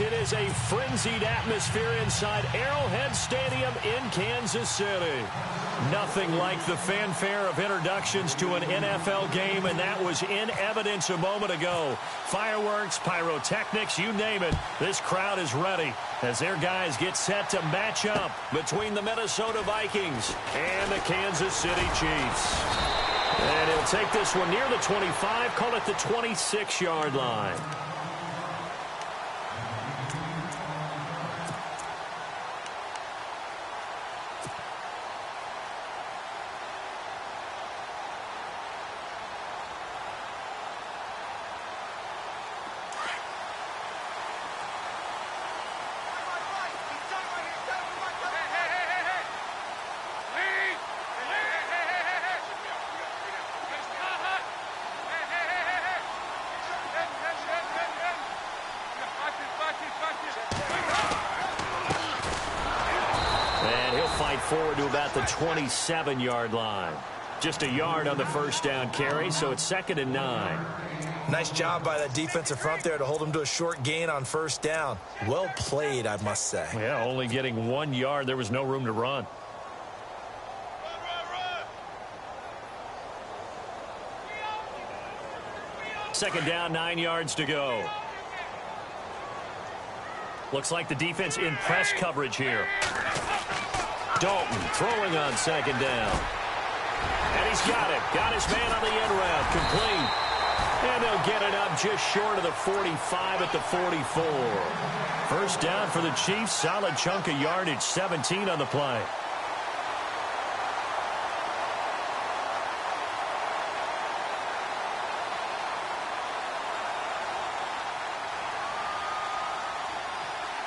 It is a frenzied atmosphere inside Arrowhead Stadium in Kansas City. Nothing like the fanfare of introductions to an NFL game, and that was in evidence a moment ago. Fireworks, pyrotechnics, you name it. This crowd is ready as their guys get set to match up between the Minnesota Vikings and the Kansas City Chiefs. And he'll take this one near the 25, call it the 26-yard line. Forward to about the 27-yard line. Just a yard on the first down carry, so it's 2nd and 9. Nice job by that defensive front there to hold him to a short gain on first down. Well played, I must say. Yeah, only getting 1 yard. There was no room to run. Second down, 9 yards to go. Looks like the defense in press coverage here. Dalton throwing on 2nd down. And he's got it. Got his man on the end route. Complete. And they'll get it up just short of the 45 at the 44. First down for the Chiefs. Solid chunk of yardage. 17 on the play.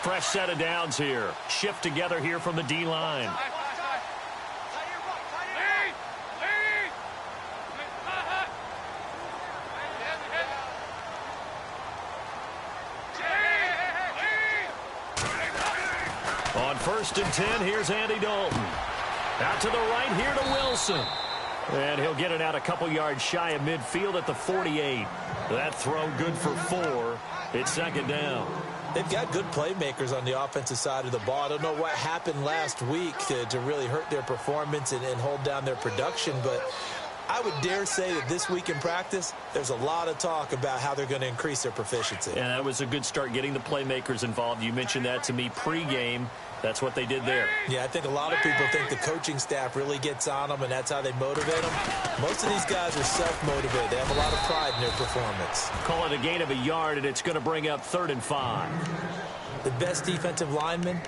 Fresh set of downs here. Shift together here from the D-line. On 1st and 10, here's Andy Dalton. Out to the right here to Wilson. And he'll get it out a couple yards shy of midfield at the 48. That throw good for 4. It's 2nd down. They've got good playmakers on the offensive side of the ball. I don't know what happened last week to really hurt their performance and hold down their production, but I would dare say that this week in practice, there's a lot of talk about how they're going to increase their proficiency. And that was a good start getting the playmakers involved. You mentioned that to me pregame. That's what they did there. Yeah, I think a lot of people think the coaching staff really gets on them, and that's how they motivate them. Most of these guys are self-motivated. They have a lot of pride in their performance. Call it a gain of a yard, and it's going to bring up 3rd and 5. The best defensive linemen,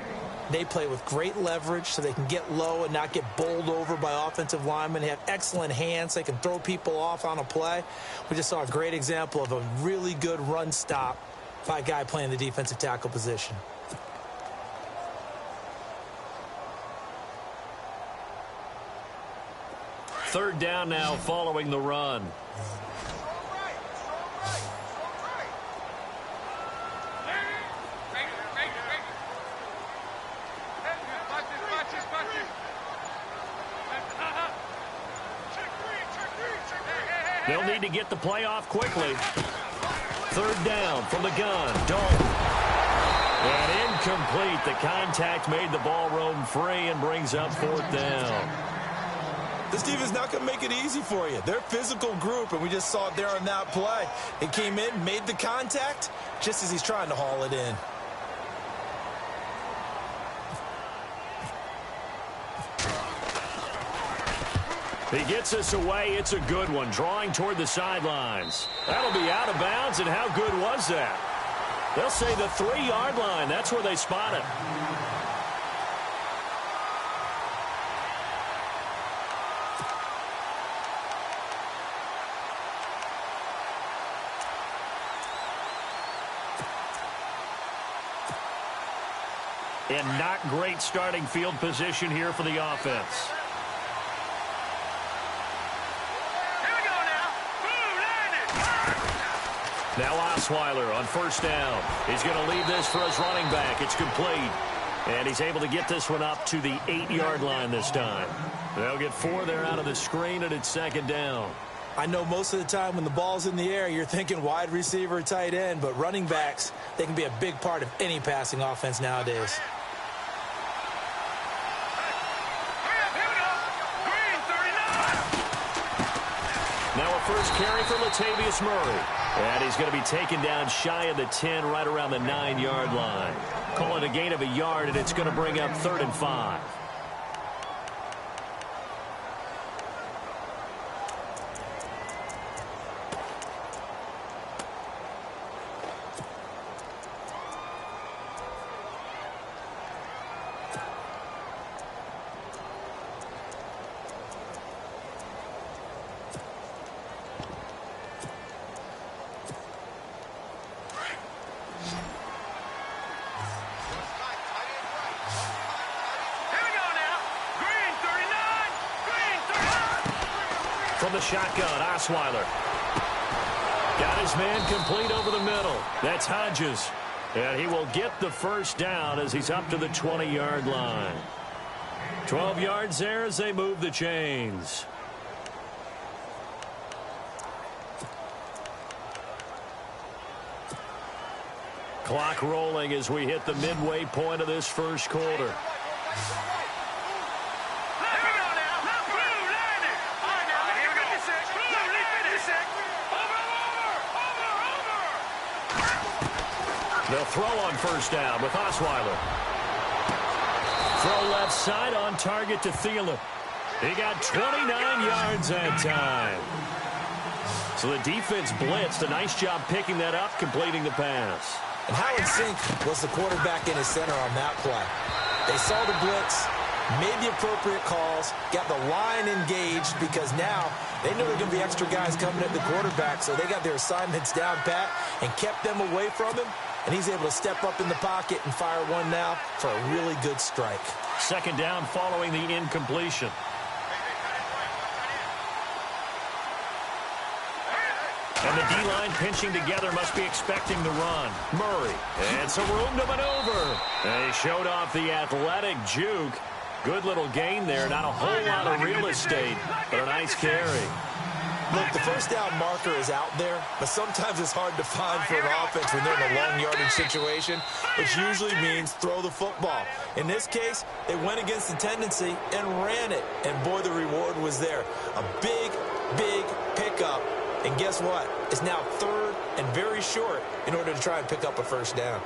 they play with great leverage so they can get low and not get bowled over by offensive linemen. They have excellent hands. They can throw people off on a play. We just saw a great example of a really good run stop by a guy playing the defensive tackle position. Third down now following the run. They'll need to get the play off quickly. 3rd down from the gun. Dalton. And incomplete. The contact made the ball roam free and brings up 4th down. This defense is not going to make it easy for you. They're a physical group, and we just saw it there on that play. It came in, made the contact, just as he's trying to haul it in. He gets us away. It's a good one. Drawing toward the sidelines. That'll be out of bounds, and how good was that? They'll say the 3-yard line. That's where they spot it. And not great starting field position here for the offense. Now Osweiler on 1st down. He's going to leave this for his running back. It's complete. And he's able to get this one up to the 8-yard line this time. They'll get 4 there out of the screen, and it's 2nd down. I know most of the time when the ball's in the air, you're thinking wide receiver, tight end, but running backs, they can be a big part of any passing offense nowadays. Now a first carry for Latavius Murray. And he's going to be taken down shy of the 10, right around the 9-yard line. Call it a gain of a yard, and it's going to bring up 3rd and 5. From the shotgun, Osweiler. Got his man complete over the middle. That's Hodges. And he will get the first down as he's up to the 20-yard line. 12 yards there as they move the chains. Clock rolling as we hit the midway point of this first quarter. They'll throw on first down with Osweiler. Throw left side on target to Thielen. He got 29 yards that time. So the defense blitzed. A nice job picking that up, completing the pass. And how in sync was the quarterback in his center on that play? They saw the blitz, made the appropriate calls, got the line engaged because now they knew there were going to be extra guys coming at the quarterback, so they got their assignments down pat and kept them away from him. And he's able to step up in the pocket and fire one now for a really good strike. Second down following the incompletion. And the D-line pinching together must be expecting the run. Murray. And some room to maneuver. And he showed off the athletic juke. Good little gain there. Not a whole lot of real estate, but a nice carry. Look, the first down marker is out there, but sometimes it's hard to find for an offense when they're in a long yardage situation, which usually means throw the football. In this case, they went against the tendency and ran it, and boy, the reward was there. A big, big pickup, and guess what? It's now 3rd and very short in order to try and pick up a first down.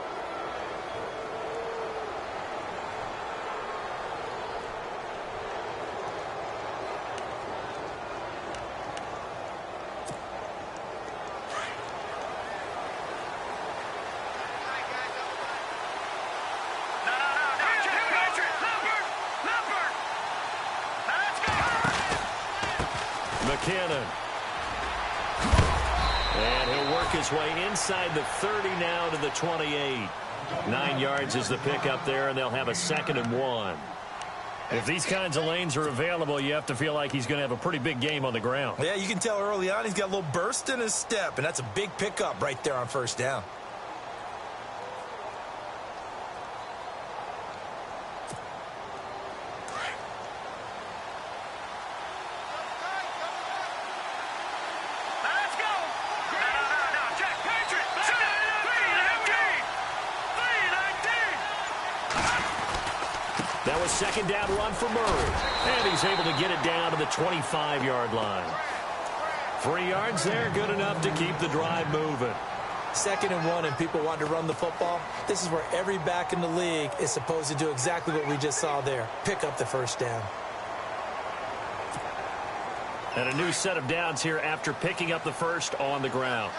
McKinnon. And he'll work his way inside the 30 now to the 28. 9 yards is the pickup there, and they'll have a 2nd and 1. If these kinds of lanes are available, you have to feel like he's going to have a pretty big game on the ground. Yeah, you can tell early on he's got a little burst in his step, and that's a big pickup right there on first down. That was 2nd down run for Murray. And he's able to get it down to the 25-yard line. 3 yards there, good enough to keep the drive moving. 2nd and 1, and people want to run the football. This is where every back in the league is supposed to do exactly what we just saw there. Pick up the first down. And a new set of downs here after picking up the first on the ground.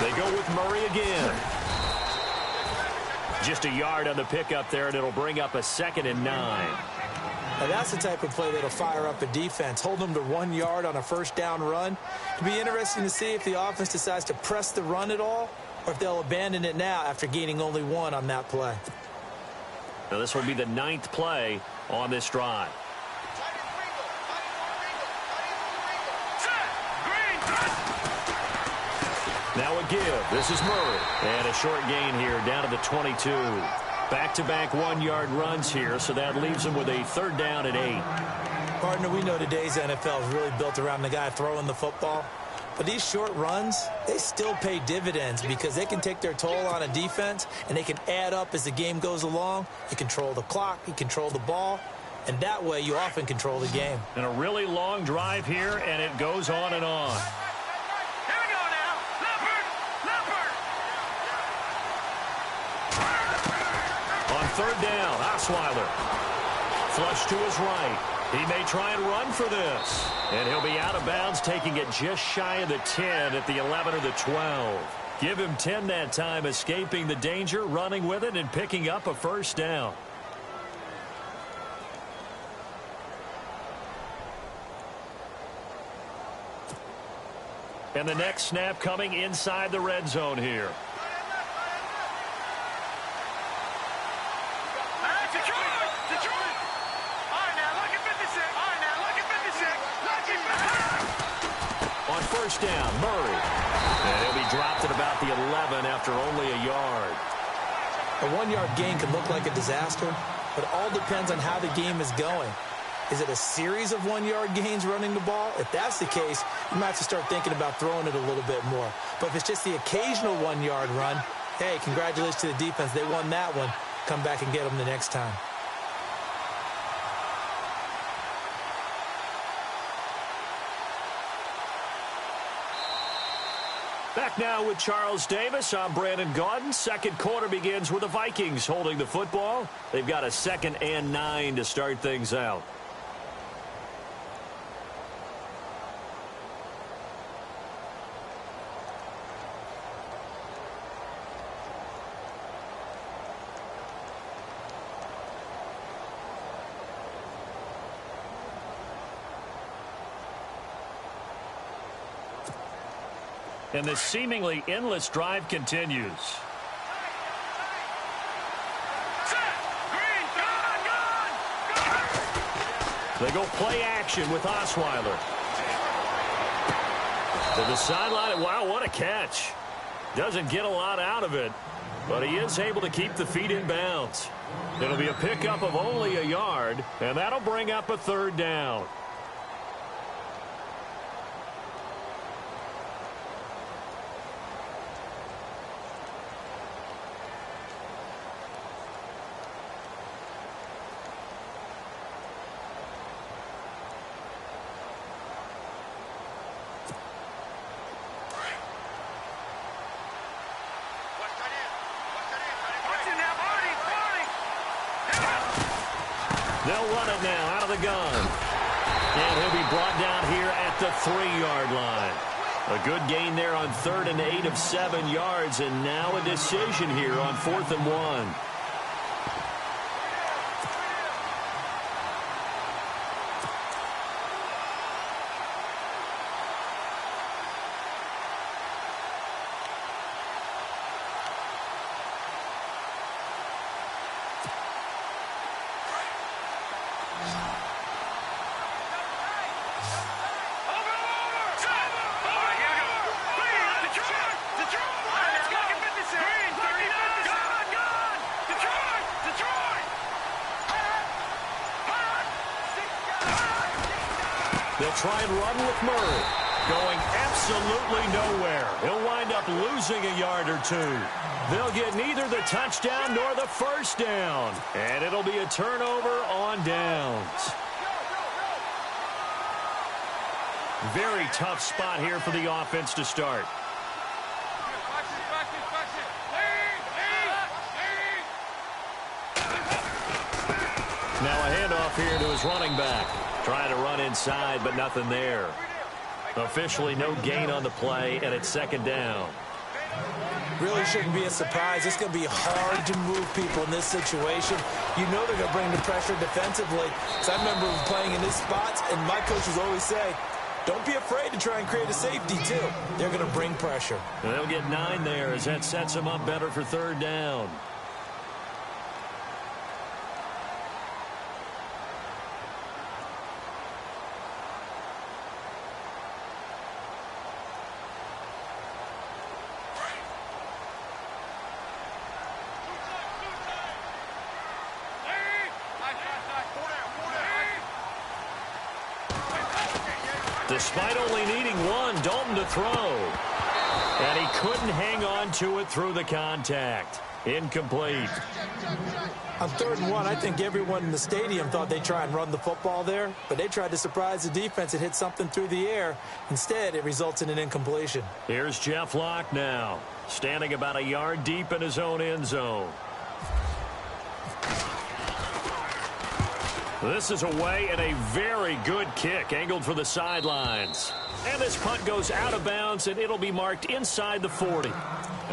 They go with Murray again. Just a yard on the pickup there, and it'll bring up a 2nd and 9. Now that's the type of play that'll fire up a defense. Hold them to 1 yard on a first down run. It'll be interesting to see if the offense decides to press the run at all, or if they'll abandon it now after gaining only 1 on that play. Now this will be the 9th play on this drive. Now a give. This is Murray. And a short gain here down to the 22. Back-to-back one-yard runs here, so that leaves them with a 3rd down and 8. Partner, we know today's NFL is really built around the guy throwing the football. But these short runs, they still pay dividends because they can take their toll on a defense, and they can add up as the game goes along. You control the clock, you control the ball, and that way you often control the game. And a really long drive here, and it goes on and on. Here we go now. Leopard! On 3rd down, Osweiler. Flush to his right. He may try and run for this. And he'll be out of bounds, taking it just shy of the 10 at the 11 or the 12. Give him 10 that time, escaping the danger, running with it, and picking up a 1st down. And the next snap coming inside the red zone here. Detroit! All right, now, look at 56. On 1st down, Murray. And he'll be dropped at about the 11 after only a yard. A 1-yard gain can look like a disaster, but it all depends on how the game is going. Is it a series of 1-yard gains running the ball? If that's the case, you might have to start thinking about throwing it a little bit more. But if it's just the occasional 1-yard run, hey, congratulations to the defense. They won that one. Come back and get them the next time. Back now with Charles Davis. I'm Brandon Gaudin. Second quarter begins with the Vikings holding the football. They've got a 2nd and 9 to start things out. And this seemingly endless drive continues. They go play action with Osweiler. To the sideline. Wow, what a catch. Doesn't get a lot out of it, but he is able to keep the feet in bounds. It'll be a pickup of only a yard, and that'll bring up a 3rd down. They'll run it now out of the gun. And he'll be brought down here at the 3-yard line. A good gain there on 3rd and 8 of 7 yards. And now a decision here on 4th and 1. They'll try and run with Murray. Going absolutely nowhere. He'll wind up losing a yard or 2. They'll get neither the touchdown nor the 1st down. And it'll be a turnover on downs. Very tough spot here for the offense to start. Now a handoff here to his running back. Trying to run inside, but nothing there. Officially no gain on the play, and it's 2nd down. Really shouldn't be a surprise. It's going to be hard to move people in this situation. You know they're going to bring the pressure defensively. So I remember playing in this spot, and my coaches always say, don't be afraid to try and create a safety, too. They're going to bring pressure. And they'll get 9 there as that sets them up better for 3rd down. Despite only needing one, Dalton to throw. And he couldn't hang on to it through the contact. Incomplete. On 3rd and 1, I think everyone in the stadium thought they'd try and run the football there, but they tried to surprise the defense and hit something through the air. Instead, it results in an incompletion. Here's Jeff Locke now, standing about a yard deep in his own end zone. This is away and a very good kick angled for the sidelines. And this punt goes out of bounds, and it'll be marked inside the 40.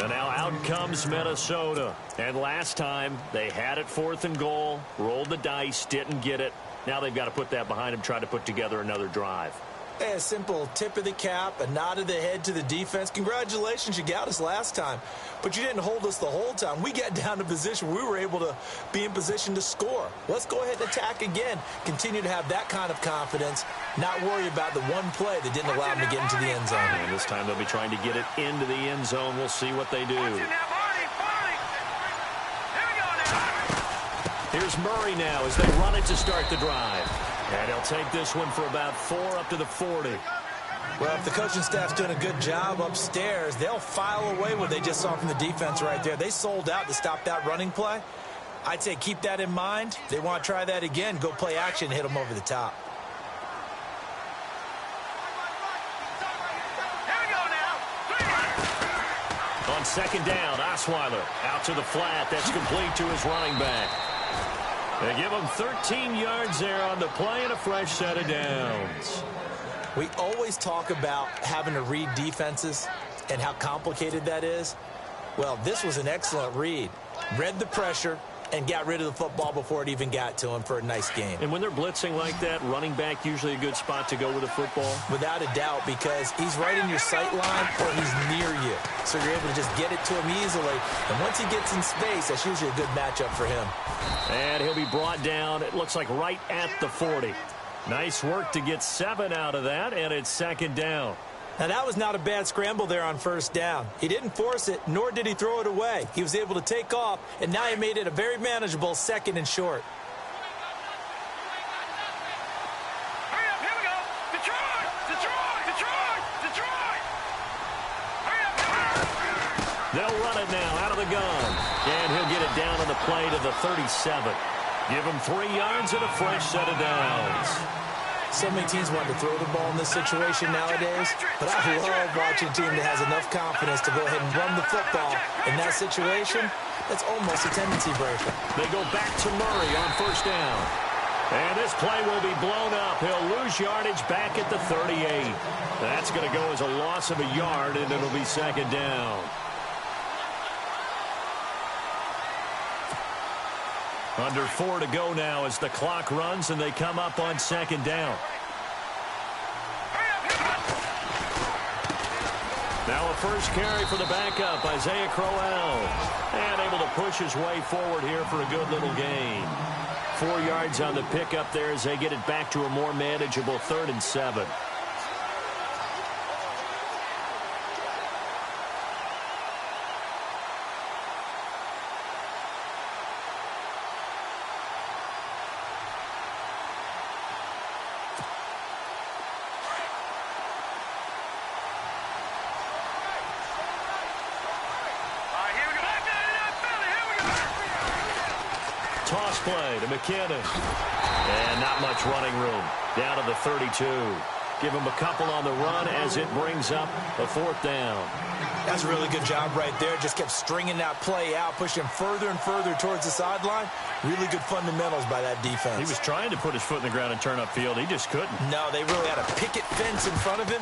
And now out comes Minnesota. And last time, they had it 4th and goal, rolled the dice, didn't get it. Now they've got to put that behind them, try to put together another drive. A simple tip of the cap, a nod of the head to the defense. Congratulations, you got us last time. But you didn't hold us the whole time. We got down to position. We were able to be in position to score. Let's go ahead and attack again. Continue to have that kind of confidence. Not worry about the one play that didn't allow them to get into the end zone. And this time they'll be trying to get it into the end zone. We'll see what they do. Here's Murray now as they run it to start the drive. And he'll take this one for about 4 up to the 40. Well, if the coaching staff's doing a good job upstairs, they'll file away what they just saw from the defense right there. They sold out to stop that running play. I'd say keep that in mind. They want to try that again. Go play action, hit them over the top. On 2nd down, Osweiler out to the flat. That's complete to his running back. They give him 13 yards there on the play and a fresh set of downs. We always talk about having to read defenses and how complicated that is. Well, this was an excellent read. Read the pressure and got rid of the football before it even got to him for a nice game. And when they're blitzing like that, running back usually a good spot to go with the football? Without a doubt, because he's right in your sight line or he's near you. So you're able to just get it to him easily. And once he gets in space, that's usually a good matchup for him. And he'll be brought down, it looks like right at the 40. Nice work to get 7 out of that, and it's 2nd down. Now, that was not a bad scramble there on 1st down. He didn't force it, nor did he throw it away. He was able to take off, and now he made it a very manageable 2nd and short. Hurry up, here we go. Detroit! Detroit! Detroit! Detroit! Hurry up, hurry up. They'll run it now out of the gun. And he'll get it down on the play to the 37. Give him 3 yards and a fresh set of downs. So many teams want to throw the ball in this situation nowadays, but I love watching a team that has enough confidence to go ahead and run the football. In that situation, that's almost a tendency breaker. They go back to Murray on 1st down. And this play will be blown up. He'll lose yardage back at the 38. That's going to go as a loss of a yard, and it'll be 2nd down. Under 4 to go now as the clock runs and they come up on 2nd down. Now a first carry for the backup, Isaiah Crowell. And able to push his way forward here for a good little gain. 4 yards on the pickup there as they get it back to a more manageable 3rd and 7. Toss play to McKinnon. And not much running room. Down to the 32. Give him a couple on the run as it brings up a 4th down. That's a really good job right there. Just kept stringing that play out, pushing further and further towards the sideline. Really good fundamentals by that defense. He was trying to put his foot in the ground and turn upfield. He just couldn't. No, they really had a picket fence in front of him.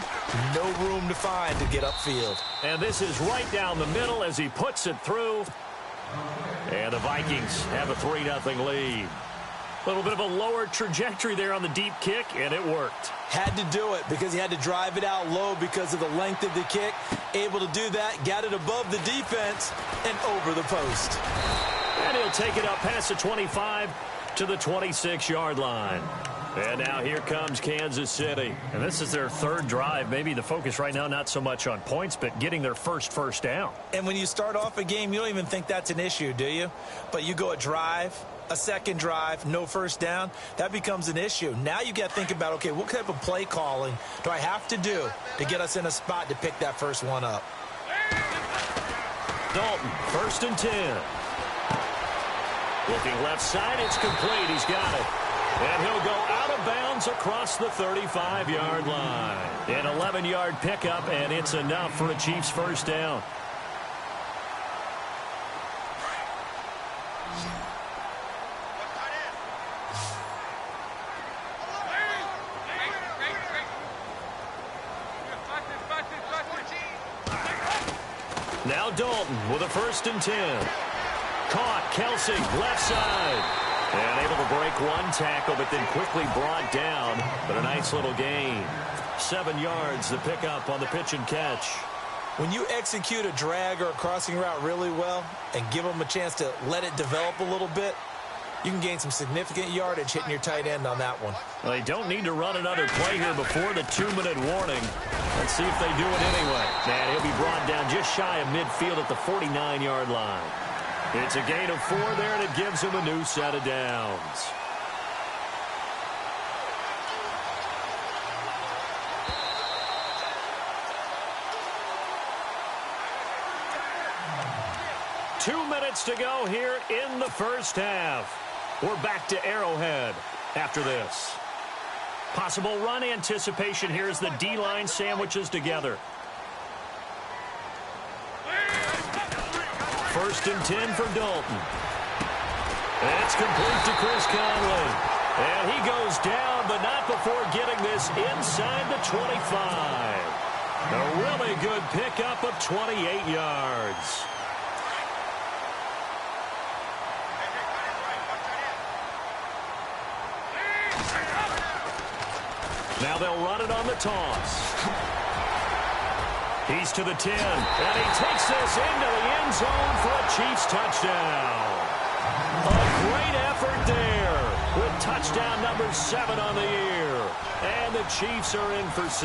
No room to find to get upfield. And this is right down the middle as he puts it through. And the Vikings have a 3-0 lead. A little bit of a lower trajectory there on the deep kick, and it worked. Had to do it because he had to drive it out low because of the length of the kick. Able to do that, got it above the defense, and over the post. And he'll take it up past the 25 to the 26-yard line. And now here comes Kansas City. And this is their 3rd drive. Maybe the focus right now not so much on points, but getting their first down. And when you start off a game, you don't even think that's an issue, do you? But you go a drive, a second drive, no first down, that becomes an issue. Now you got to think about, okay, what type of play calling do I have to do to get us in a spot to pick that first one up? Dalton, 1st and 10. Looking left side, it's complete. He's got it. And he'll go out of bounds across the 35-yard line. An 11-yard pickup, and it's enough for a Chiefs first down. Now Dalton with a 1st and 10. Caught, Kelsey, left side. And able to break one tackle, but then quickly brought down. But a nice little gain. 7 yards, the pickup on the pitch and catch. When you execute a drag or a crossing route really well and give them a chance to let it develop a little bit, you can gain some significant yardage hitting your tight end on that one. Well, they don't need to run another play here before the 2-minute warning. Let's see if they do it anyway. And he'll be brought down just shy of midfield at the 49-yard line. It's a gain of 4 there, and it gives him a new set of downs. Two minutes to go here in the first half. We're back to Arrowhead after this. Possible run anticipation here as the D-line sandwiches together. 1st and 10 for Dalton. And it's complete to Chris Conley. And he goes down, but not before getting this inside the 25. A really good pickup of 28 yards. Now they'll run it on the toss. He's to the 10, and he takes this into the end zone for a Chiefs touchdown. A great effort there with touchdown number 7 on the year. And the Chiefs are in for 6.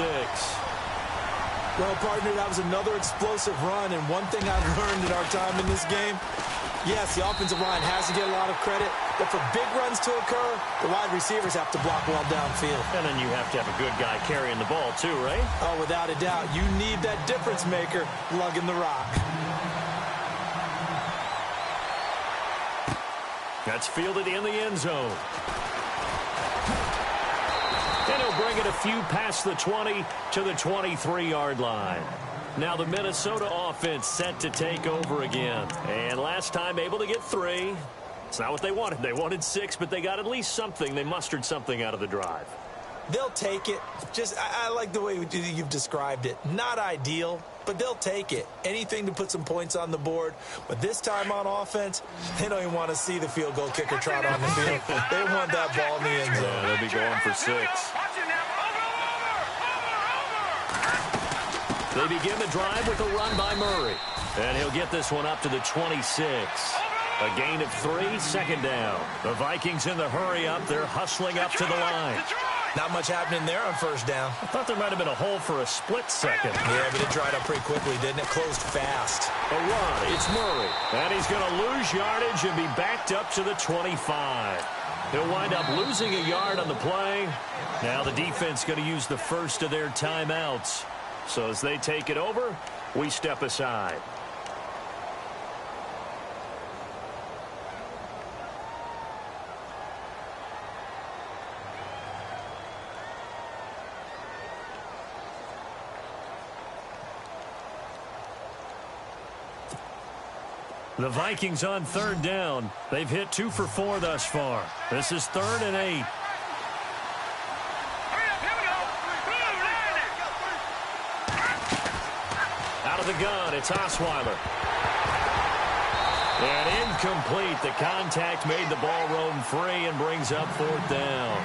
Well, partner, that was another explosive run, and one thing I've learned in our time in this game, yes, the offensive line has to get a lot of credit, but for big runs to occur, the wide receivers have to block well downfield. And then you have to have a good guy carrying the ball too, right? Oh, without a doubt. You need that difference maker lugging the rock. That's fielded in the end zone. And he'll bring it a few past the 20 to the 23-yard line. Now the Minnesota offense set to take over again. And last time able to get 3. It's not what they wanted. They wanted 6, but they got at least something. They mustered something out of the drive. They'll take it. I like the way you've described it. Not ideal, but they'll take it. Anything to put some points on the board. But this time on offense, they don't even want to see the field goal kicker trot on the field. They want that ball in the end zone. Yeah, they'll be going for 6. They begin the drive with a run by Murray. And he'll get this one up to the 26. A gain of 3, 2nd down. The Vikings in the hurry up. They're hustling up to the line. Not much happening there on 1st down. I thought there might have been a hole for a split second. Yeah, but it dried up pretty quickly, didn't it? Closed fast. A run. It's Murray. And he's going to lose yardage and be backed up to the 25. He'll wind up losing a yard on the play. Now the defense going to use the first of their timeouts. So as they take it over, we step aside. The Vikings on 3rd down. They've hit 2 for 4 thus far. This is 3rd and 8. Out of the gun, it's Osweiler. And incomplete. The contact made the ball roam free and brings up 4th down.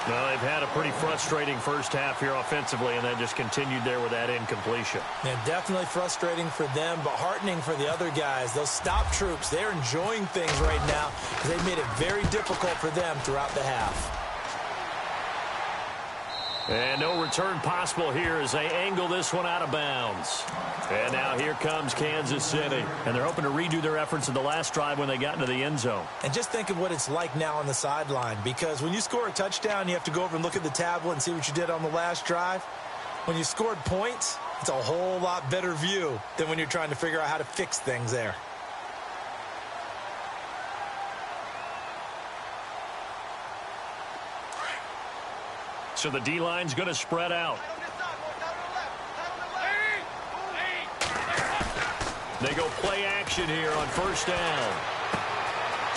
Well, they've had a pretty frustrating first half here offensively, and then just continued there with that incompletion. And definitely frustrating for them, but heartening for the other guys. Those stop troops, they're enjoying things right now because they've made it very difficult for them throughout the half. And no return possible here as they angle this one out of bounds. And now here comes Kansas City. And they're hoping to redo their efforts in the last drive when they got into the end zone. And just think of what it's like now on the sideline, because when you score a touchdown, you have to go over and look at the tablet and see what you did on the last drive. When you scored points, it's a whole lot better view than when you're trying to figure out how to fix things there. So the D-line's going to spread out. They go play action here on first down.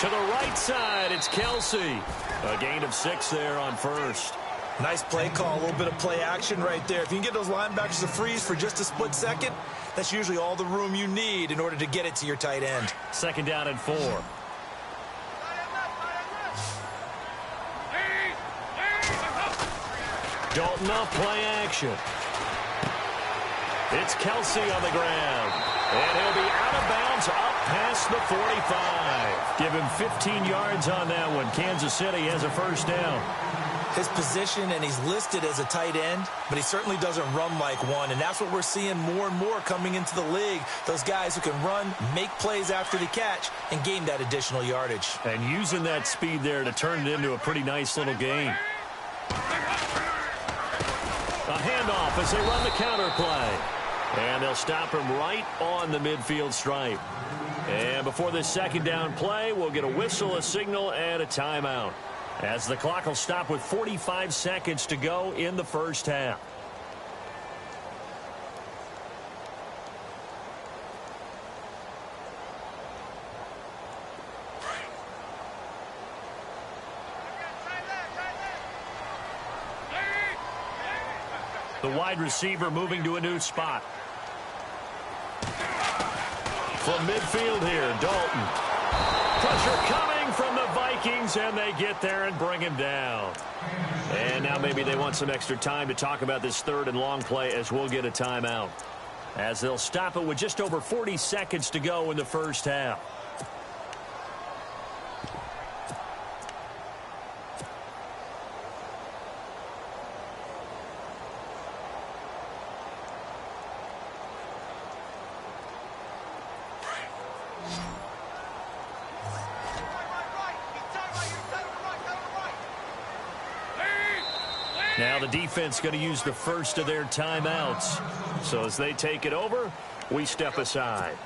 To the right side, it's Kelsey. A gain of 6 there on first. Nice play call, a little bit of play action right there. If you can get those linebackers to freeze for just a split second, that's usually all the room you need in order to get it to your tight end. 2nd down and 4. Dalton off play action. It's Kelsey on the ground. And he'll be out of bounds up past the 45. Give him 15 yards on that one. Kansas City has a first down. His position, and he's listed as a tight end, but he certainly doesn't run like one, and that's what we're seeing more and more coming into the league. Those guys who can run, make plays after the catch, and gain that additional yardage. And using that speed there to turn it into a pretty nice little game. A handoff as they run the counter play. And they'll stop him right on the midfield stripe. And before this 2nd down play, we'll get a whistle, a signal, and a timeout, as the clock will stop with 45 seconds to go in the first half. The wide receiver moving to a new spot. From midfield here, Dalton. Pressure coming from the Vikings, and they get there and bring him down. And now maybe they want some extra time to talk about this 3rd and long play, as we'll get a timeout, as they'll stop it with just over 40 seconds to go in the first half. Now the defense going to use the first of their timeouts. So as they take it over, we step aside.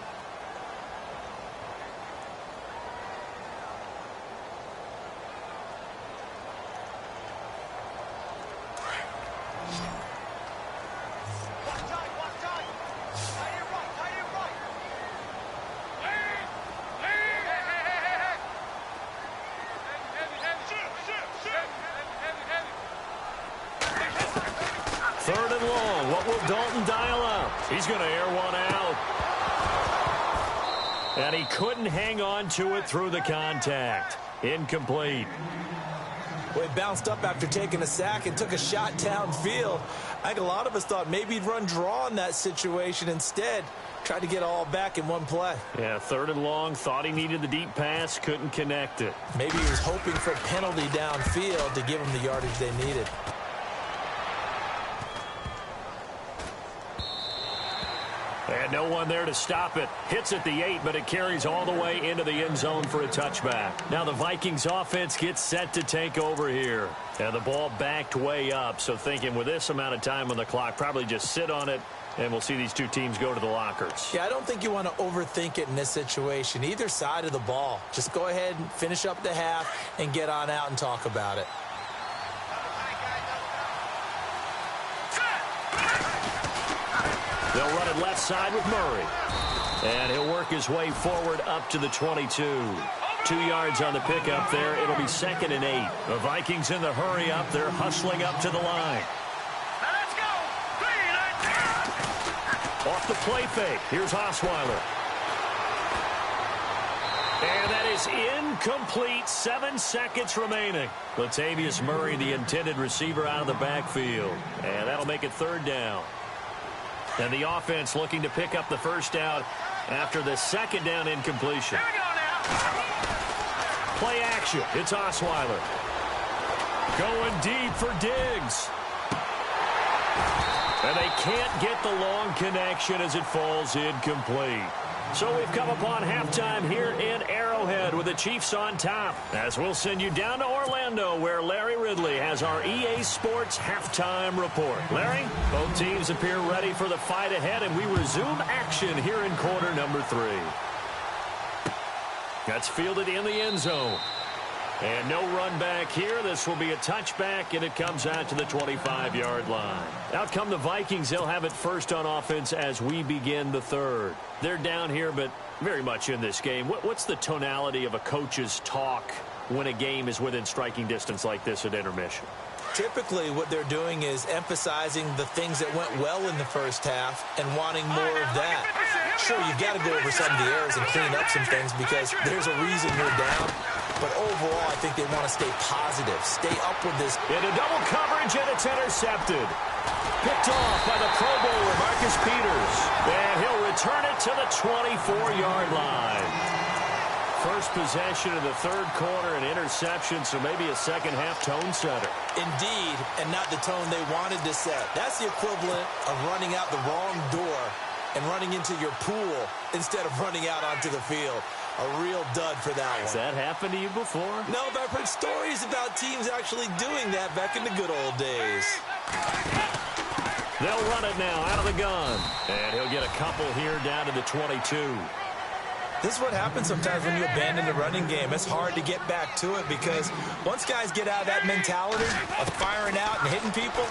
He's going to air one out. And he couldn't hang on to it through the contact. Incomplete. Well, he bounced up after taking a sack and took a shot downfield. I think a lot of us thought maybe he'd run draw in that situation. Instead, tried to get all back in one play. Yeah, 3rd and long. Thought he needed the deep pass. Couldn't connect it. Maybe he was hoping for a penalty downfield to give him the yardage they needed. And no one there to stop it. Hits at the 8, but it carries all the way into the end zone for a touchback. Now the Vikings offense gets set to take over here. And the ball backed way up. So thinking with this amount of time on the clock, probably just sit on it, and we'll see these two teams go to the lockers. Yeah, I don't think you want to overthink it in this situation. Either side of the ball. Just go ahead and finish up the half and get on out and talk about it. They'll run it left side with Murray. And he'll work his way forward up to the 22. 2 yards on the pickup there. It'll be 2nd and 8. The Vikings in the hurry up. They're hustling up to the line. Now let's go. Off the play fake. Here's Osweiler. And that is incomplete. 7 seconds remaining. Latavius Murray, the intended receiver, out of the backfield. And that'll make it 3rd down. And the offense looking to pick up the first down after the 2nd down incompletion. Here we go now. Play action. It's Osweiler. Going deep for Diggs. And they can't get the long connection as it falls incomplete. So we've come upon halftime here in Arrowhead with the Chiefs on top. As we'll send you down to Orlando where Larry Ridley has our EA Sports halftime report. Larry, both teams appear ready for the fight ahead, and we resume action here in quarter number 3. That's fielded in the end zone. And no run back here. This will be a touchback, and it comes out to the 25-yard line. Out come the Vikings. They'll have it first on offense as we begin the third. They're down here, but very much in this game. What's the tonality of a coach's talk when a game is within striking distance like this at intermission? Typically, what they're doing is emphasizing the things that went well in the first half and wanting more of that. Sure, you've got to go over some of the errors and clean up some things because there's a reason you're down. But overall, I think they want to stay positive, stay up with this. Into double coverage, and it's intercepted. Picked off by the Pro Bowler, Marcus Peters. And he'll return it to the 24-yard line. First possession of the third quarter, an interception, so maybe a second-half tone setter. Indeed, and not the tone they wanted to set. That's the equivalent of running out the wrong door and running into your pool instead of running out onto the field. A real dud for that one. Has that happened to you before? No, but I've heard stories about teams actually doing that back in the good old days. They'll run it now out of the gun. And he'll get a couple here down to the 22. This is what happens sometimes when you abandon the running game. It's hard to get back to it because once guys get out of that mentality of firing out and hitting people,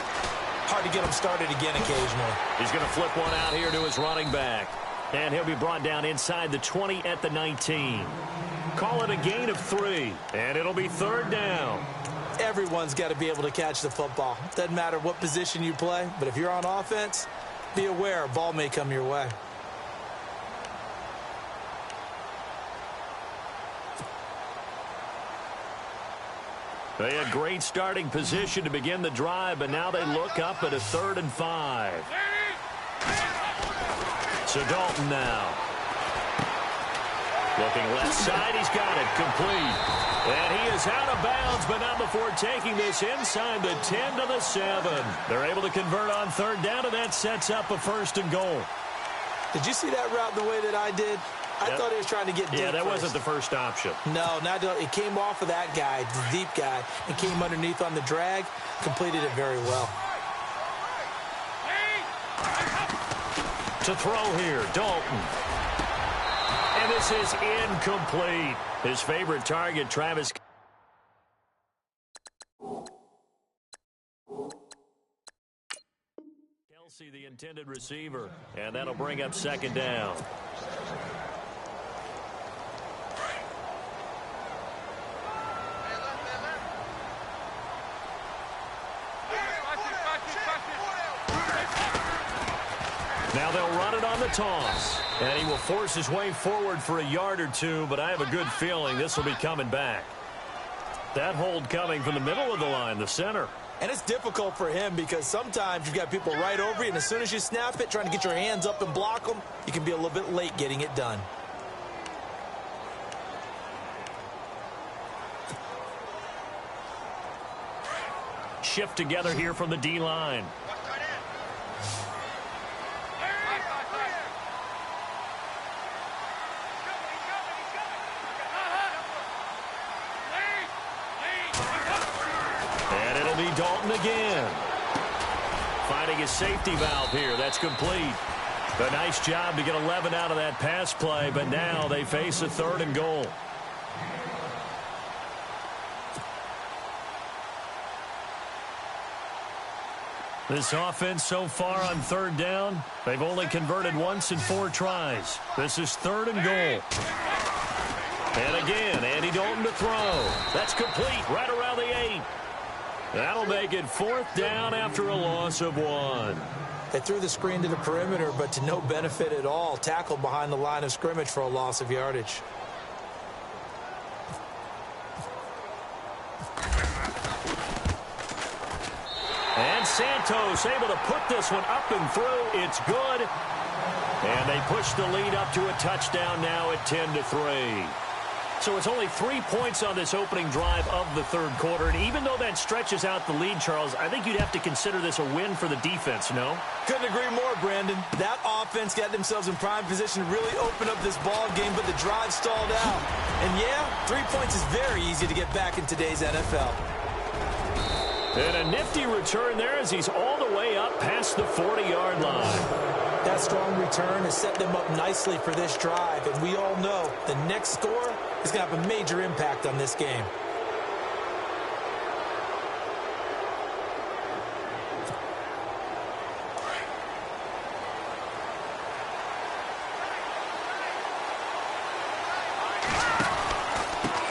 hard to get them started again occasionally. He's going to flip one out here to his running back. And he'll be brought down inside the 20 at the 19. Call it a gain of 3. And it'll be third down. Everyone's got to be able to catch the football. Doesn't matter what position you play, but if you're on offense, be aware a ball may come your way. They had great starting position to begin the drive, but now they look up at a 3rd and 5. So Dalton now. Looking left side, he's got it complete. And he is out of bounds, but not before taking this inside the 10 to the 7. They're able to convert on third down, and that sets up a 1st and goal. Did you see that route the way that I did? I thought he was trying to get deep. Yeah, that first. wasn't the first option. No, it came off of that guy, the deep guy, and came underneath on the drag, completed it very well. To throw here, Dalton. And this is incomplete. His favorite target, Travis. Kelsey, the intended receiver. And that'll bring up 2nd down. Now they'll run it on the toss. And he will force his way forward for a yard or 2, but I have a good feeling this will be coming back. That hold coming from the middle of the line, the center. And it's difficult for him because sometimes you've got people right over you, and as soon as you snap it, trying to get your hands up and block them, you can be a little bit late getting it done. Shift together here from the D-line. Dalton again. Finding his safety valve here. That's complete. A nice job to get 11 out of that pass play, but now they face a 3rd and goal. This offense so far on 3rd down, they've only converted once in 4 tries. This is 3rd and goal. And again, Andy Dalton to throw. That's complete right around the 8. That'll make it 4th down after a loss of 1. They threw the screen to the perimeter, but to no benefit at all. Tackled behind the line of scrimmage for a loss of yardage. And Santos able to put this one up and through. It's good. And they push the lead up to a touchdown now at 10-3. So it's only 3 points on this opening drive of the third quarter. And even though that stretches out the lead, Charles, I think you'd have to consider this a win for the defense, no? Couldn't agree more, Brandon. That offense got themselves in prime position to really open up this ball game, but the drive stalled out. And yeah, 3 points is very easy to get back in today's NFL. And a nifty return there as he's all the way up past the 40-yard line. That strong return has set them up nicely for this drive, and we all know the next score is going to have a major impact on this game.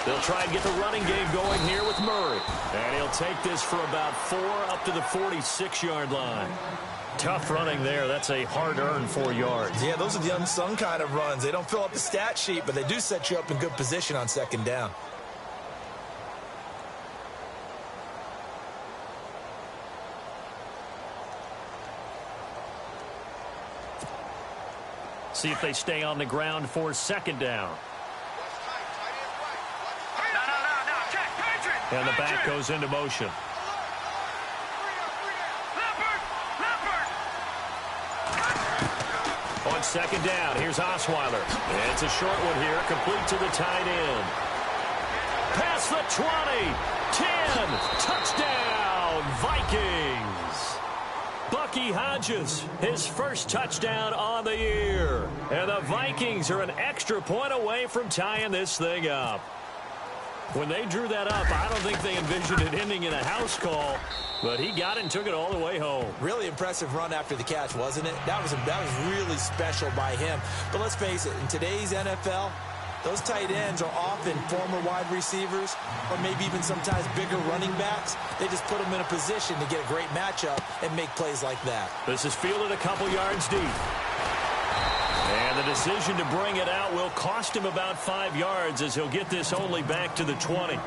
They'll try and get the running game going here with Murray. And he'll take this for about 4 up to the 46-yard line. Tough running there. That's a hard-earned 4 yards. Yeah, those are the unsung kind of runs. They don't fill up the stat sheet, but they do set you up in good position on second down. See if they stay on the ground for second down. And the back goes into motion. On second down, here's Osweiler. It's a short one here, complete to the tight end. Past the 20, 10, touchdown, Vikings. Bucky Hodges, his first touchdown on the year. And the Vikings are an extra point away from tying this thing up. When they drew that up, I don't think they envisioned it ending in a house call, but he got it and took it all the way home. Really impressive run after the catch, wasn't it? That was really special by him. But let's face it, in today's NFL, those tight ends are often former wide receivers or maybe even sometimes bigger running backs. They just put them in a position to get a great matchup and make plays like that. This is fielded a couple yards deep. And the decision to bring it out will cost him about 5 yards as he'll get this only back to the 20.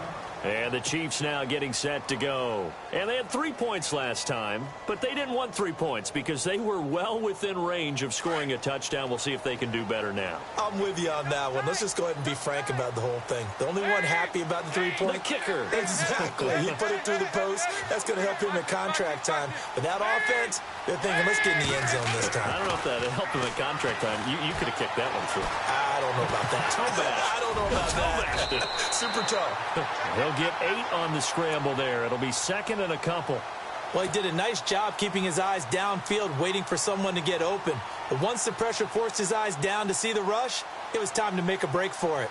And the Chiefs now getting set to go. And they had 3 points last time, but they didn't want 3 points because they were well within range of scoring a touchdown. We'll see if they can do better now. I'm with you on that one. Let's just go ahead and be frank about the whole thing. The only one happy about the 3-point. The kicker. Exactly. He put it through the post. That's going to help him at contract time. But that offense, they're thinking, let's get in the end zone this time. I don't know if that helped him at contract time. You could have kicked that one through. I don't know about that. I don't know about that. Super tough. He'll get 8 on the scramble there. It'll be second and a couple. Well, he did a nice job keeping his eyes downfield, waiting for someone to get open. But once the pressure forced his eyes down to see the rush, it was time to make a break for it.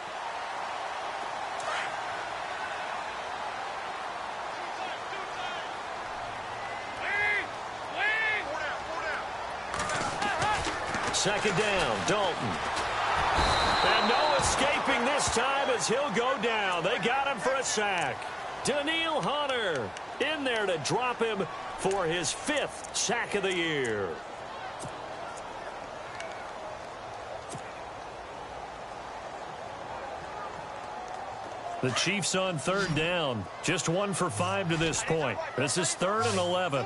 Second down, Dalton. And no escaping this time as he'll go down. They got him for a sack. Daniil Hunter in there to drop him for his 5th sack of the year. The Chiefs on third down. Just 1 for 5 to this point. This is 3rd and 11.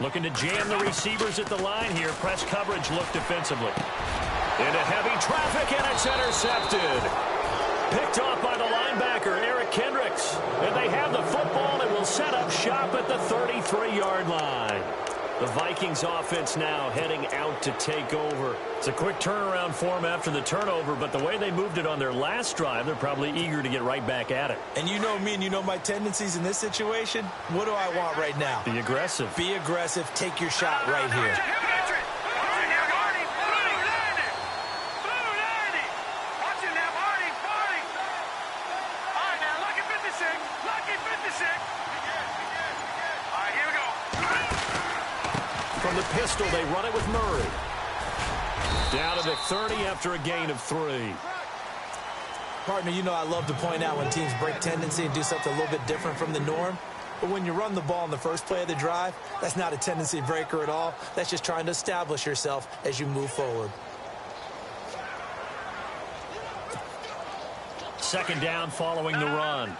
Looking to jam the receivers at the line here. Press coverage look defensively. Into heavy traffic, and it's intercepted. Picked off by the linebacker, Eric Kendricks. And they have the football and will set up shop at the 33-yard line. The Vikings offense now heading out to take over. It's a quick turnaround for them after the turnover, but the way they moved it on their last drive, they're probably eager to get right back at it. And you know me and you know my tendencies in this situation. What do I want right now? Be aggressive. Be aggressive. Take your shot right here. From the pistol, they run it with Murray. Down to the 30 after a gain of 3. Partner, you know I love to point out when teams break tendency and do something a little bit different from the norm. But when you run the ball in the first play of the drive, that's not a tendency breaker at all. That's just trying to establish yourself as you move forward. Second down following the run.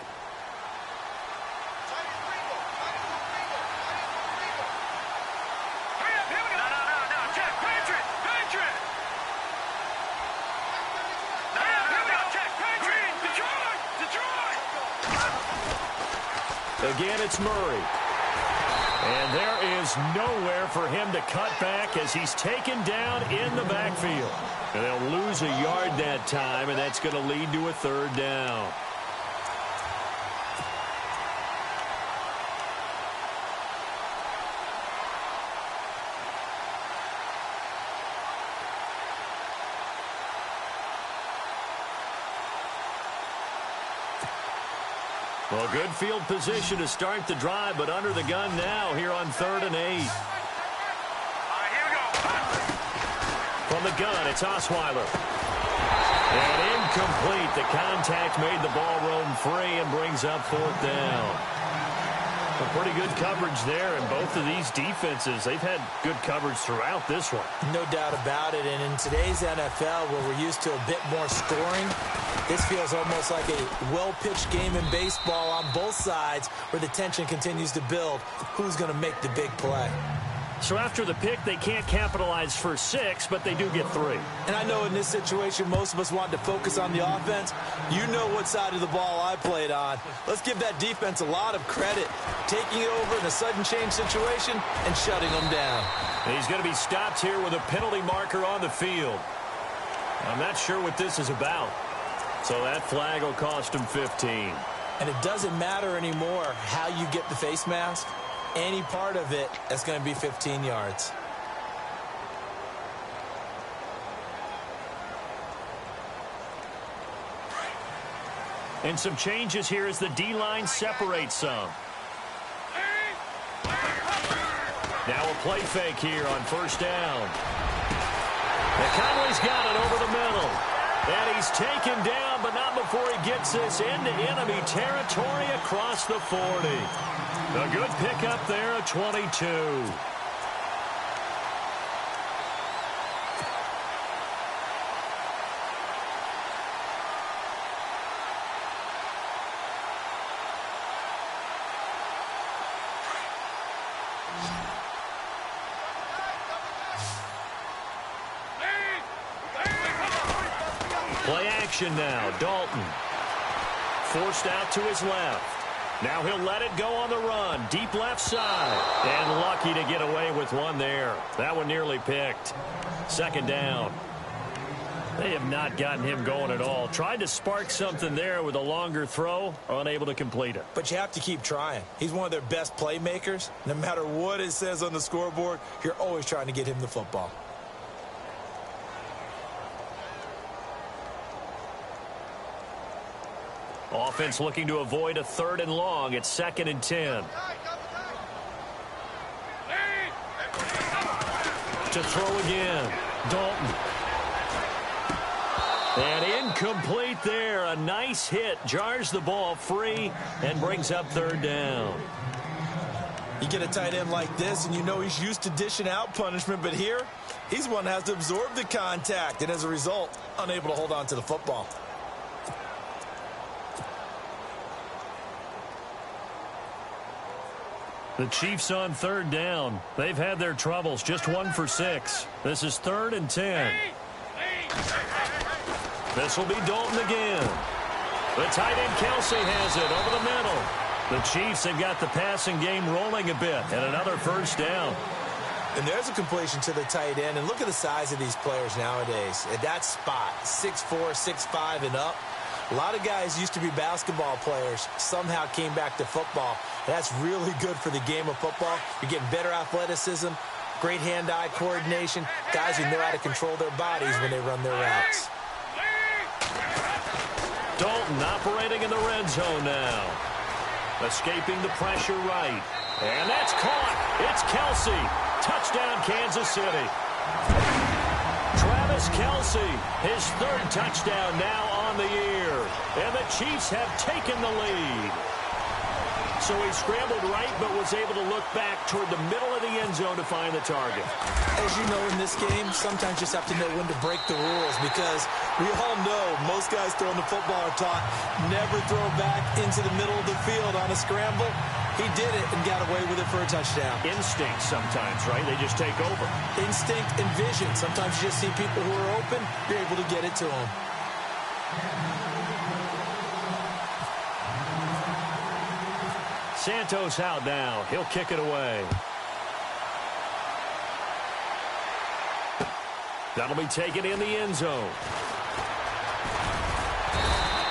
Again, it's Murray. And there is nowhere for him to cut back as he's taken down in the backfield. And they'll lose a yard that time, and that's going to lead to a third down. Well, good field position to start the drive, but under the gun now here on 3rd and 8. Here we go. From the gun, it's Osweiler. And incomplete. The contact made the ball roam free and brings up 4th down. A pretty good coverage there, and both of these defenses, they've had good coverage throughout this one. No doubt about it, and in today's NFL, where we're used to a bit more scoring, this feels almost like a well-pitched game in baseball on both sides where the tension continues to build. Who's going to make the big play? So after the pick, they can't capitalize for 6, but they do get 3. And I know in this situation, most of us want to focus on the offense. You know what side of the ball I played on. Let's give that defense a lot of credit, taking it over in a sudden change situation and shutting them down. And he's going to be stopped here with a penalty marker on the field. I'm not sure what this is about. So that flag will cost him 15. And it doesn't matter anymore how you get the face mask. Any part of it, that's going to be 15 yards. And some changes here as the D-line separates some. Now a play fake here on 1st down. And Conley's got it over the middle. And he's taken down, but not before he gets this into enemy territory across the 40. A good pickup there at 22. Play action now. Dalton forced out to his left. Now he'll let it go on the run. Deep left side. And lucky to get away with one there. That one nearly picked. 2nd down. They have not gotten him going at all. Tried to spark something there with a longer throw. Unable to complete it. But you have to keep trying. He's one of their best playmakers. No matter what it says on the scoreboard, you're always trying to get him the football. Offense looking to avoid a 3rd and long. It's 2nd and 10. To throw again. Dalton. And incomplete there. A nice hit. Jars the ball free and brings up 3rd down. You get a tight end like this, and you know he's used to dishing out punishment, but here, he's one that has to absorb the contact, and as a result, unable to hold on to the football. The Chiefs on 3rd down. They've had their troubles. Just 1 for 6. This is 3rd and 10. This will be Dalton again. The tight end Kelsey has it over the middle. The Chiefs have got the passing game rolling a bit. And another 1st down. And there's a completion to the tight end. And look at the size of these players nowadays. At that spot, 6'4", 6'5", and up. A lot of guys used to be basketball players, somehow came back to football. That's really good for the game of football. You're getting better athleticism, great hand-eye coordination, guys who know how to control their bodies when they run their routes. Dalton operating in the red zone now. Escaping the pressure right. And that's caught. It's Kelsey. Touchdown, Kansas City. Travis Kelsey, his 3rd touchdown now on the year. And the Chiefs have taken the lead. So he scrambled right, but was able to look back toward the middle of the end zone to find the target. As you know, in this game, sometimes you just have to know when to break the rules, because we all know most guys throwing the football are taught never throw back into the middle of the field on a scramble. He did it and got away with it for a touchdown. Instinct sometimes, right? They just take over. Instinct and vision. Sometimes you just see people who are open, you're able to get it to them. Santos out now. He'll kick it away. That'll be taken in the end zone.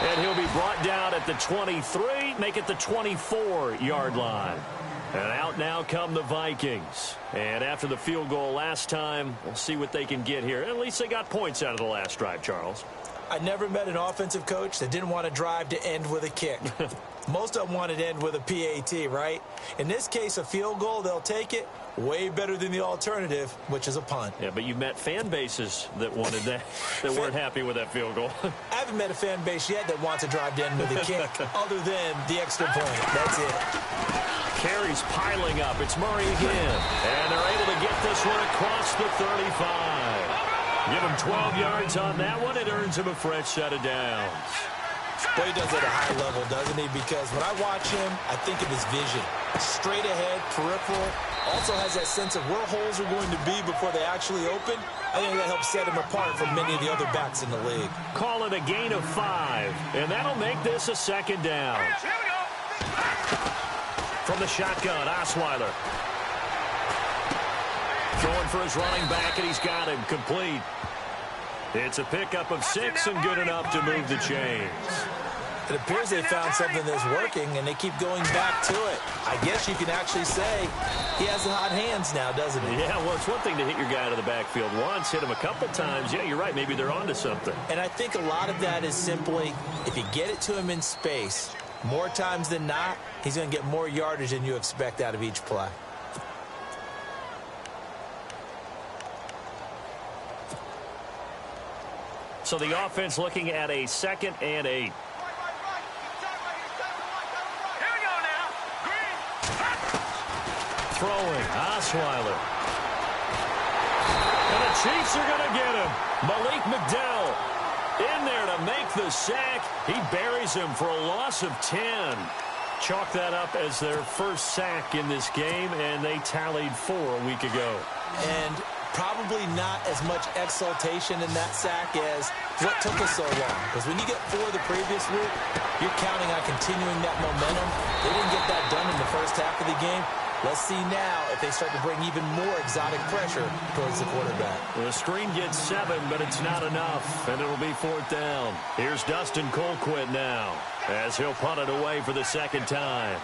And he'll be brought down at the 23, make it the 24-yard line. And out now come the Vikings. And after the field goal last time, we'll see what they can get here. At least they got points out of the last drive, Charles. I never met an offensive coach that didn't want to drive to end with a kick. Most of them wanted to end with a PAT, right? In this case, a field goal, they'll take it. Way better than the alternative, which is a punt. Yeah, but you met fan bases that wanted that, that weren't happy with that field goal. I haven't met a fan base yet that wants to drive to end with a kick other than the extra point. That's it. Carries piling up. It's Murray again. And they're able to get this one across the 35. Give him 12 yards on that one. It earns him a fresh set of downs. Well, he does it at a high level, doesn't he? Because when I watch him, I think of his vision. Straight ahead, peripheral. Also has that sense of where holes are going to be before they actually open. I think that helps set him apart from many of the other backs in the league. Call it a gain of 5. And that'll make this a second down. Here we go. From the shotgun, Osweiler. Throwing for his running back, and he's got him complete. It's a pickup of 6 and good enough to move the chains. It appears they found something that's working, and they keep going back to it. I guess you can actually say he has the hot hands now, doesn't he? Yeah, well, it's one thing to hit your guy out of the backfield once, hit him a couple times. Yeah, you're right. Maybe they're onto something. And I think a lot of that is simply if you get it to him in space, more times than not, he's going to get more yardage than you expect out of each play. So the offense looking at a 2nd and 8. Here we go now. Green. Throwing, Osweiler. And the Chiefs are going to get him. Malik McDowell in there to make the sack. He buries him for a loss of 10. Chalk that up as their first sack in this game, and they tallied 4 a week ago. And probably not as much exultation in that sack as what took us so long. Because when you get 4 the previous week, you're counting on continuing that momentum. They didn't get that done in the first half of the game. Let's see now if they start to bring even more exotic pressure towards the quarterback. Well, the screen gets 7, but it's not enough, and it'll be 4th down. Here's Dustin Colquitt now, as he'll punt it away for the 2nd time.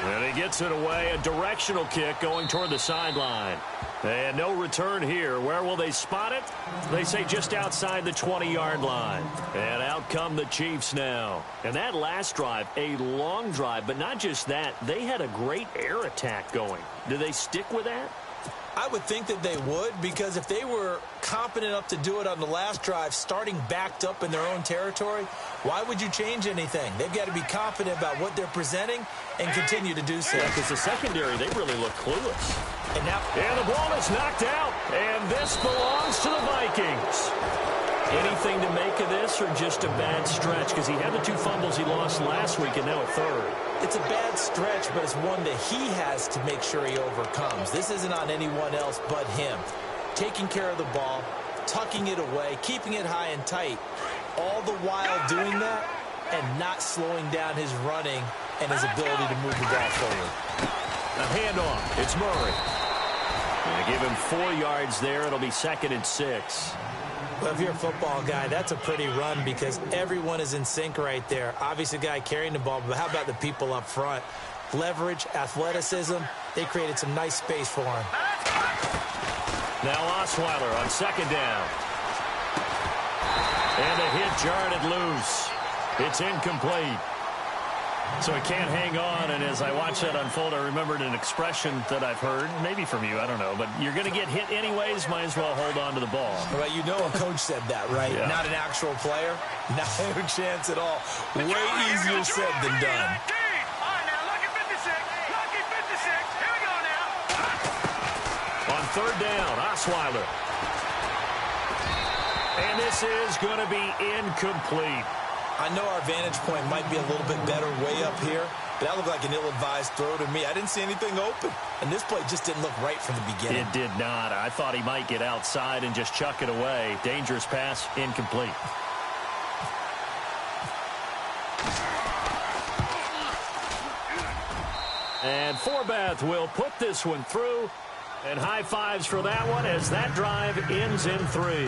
And he gets it away, a directional kick going toward the sideline. And no return here. Where will they spot it? They say just outside the 20-yard line. And out come the Chiefs now. And that last drive, a long drive, but not just that. They had a great air attack going. Do they stick with that? I would think that they would, because if they were competent enough to do it on the last drive, starting backed up in their own territory, why would you change anything? They've got to be confident about what they're presenting and continue to do so. Yeah, because the secondary, they really look clueless. And the ball is knocked out, and this belongs to the Vikings. Anything to make of this, or just a bad stretch? Because he had the 2 fumbles he lost last week, and now a 3rd. It's a bad stretch, but it's one that he has to make sure he overcomes. This isn't on anyone else but him. Taking care of the ball, tucking it away, keeping it high and tight, all the while doing that and not slowing down his running and his ability to move the ball forward. A handoff. It's Murray. Going to give him 4 yards there. It'll be 2nd and 6. Well, if you're a football guy, that's a pretty run because everyone is in sync right there. Obviously, the guy carrying the ball, but how about the people up front? Leverage, athleticism, they created some nice space for him. Now Osweiler on 2nd down. And the hit jarred it loose. It's incomplete. So he can't hang on, and as I watched that unfold, I remembered an expression that I've heard, maybe from you, I don't know, but you're going to get hit anyways, might as well hold on to the ball. Well, you know a coach said that, right? Yeah. Not an actual player. No chance at all. Way easier said than done. All right, now, lucky 56. Lucky 56. Here we go now. On 3rd down, Osweiler. And this is going to be incomplete. I know our vantage point might be a little bit better way up here, but that looked like an ill-advised throw to me. I didn't see anything open, and this play just didn't look right from the beginning. It did not. I thought he might get outside and just chuck it away. Dangerous pass, incomplete. And Forbath will put this one through. And high fives for that one as that drive ends in 3.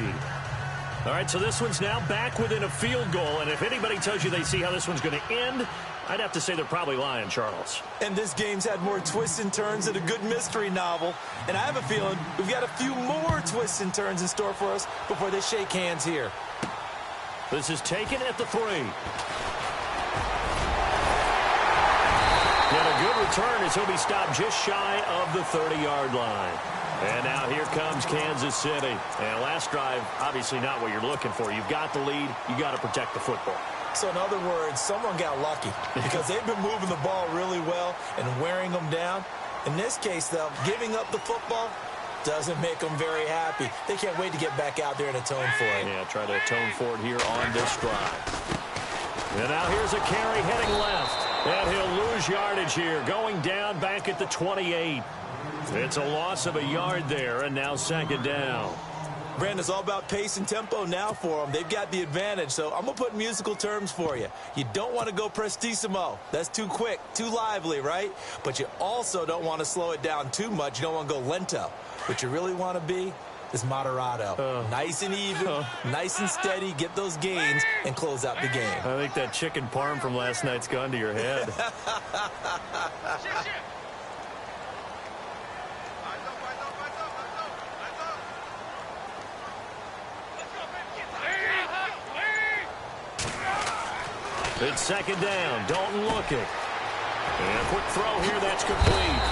All right, so this one's now back within a field goal. And if anybody tells you they see how this one's going to end, I'd have to say they're probably lying, Charles. And this game's had more twists and turns than a good mystery novel. And I have a feeling we've got a few more twists and turns in store for us before they shake hands here. This is taken at the 3. Get a good return as he'll be stopped just shy of the 30-yard line. And now here comes Kansas City. And last drive, obviously not what you're looking for. You've got the lead. You got to protect the football. So in other words, someone got lucky because they've been moving the ball really well and wearing them down. In this case, though, giving up the football doesn't make them very happy. They can't wait to get back out there and atone for it. Yeah, try to atone for it here on this drive. And now here's a carry heading left. And he'll lose yardage here, going down back at the 28. It's a loss of a yard there, and now second down. Brandon, it's all about pace and tempo now for them. They've got the advantage, so I'm going to put musical terms for you. You don't want to go prestissimo. That's too quick, too lively, right? But you also don't want to slow it down too much. You don't want to go lento. What you really want to be is moderato. Nice and even, nice and steady, get those gains, and close out the game. I think that chicken parm from last night's gone to your head. It's second down. Dalton looking. And a quick throw here. That's complete.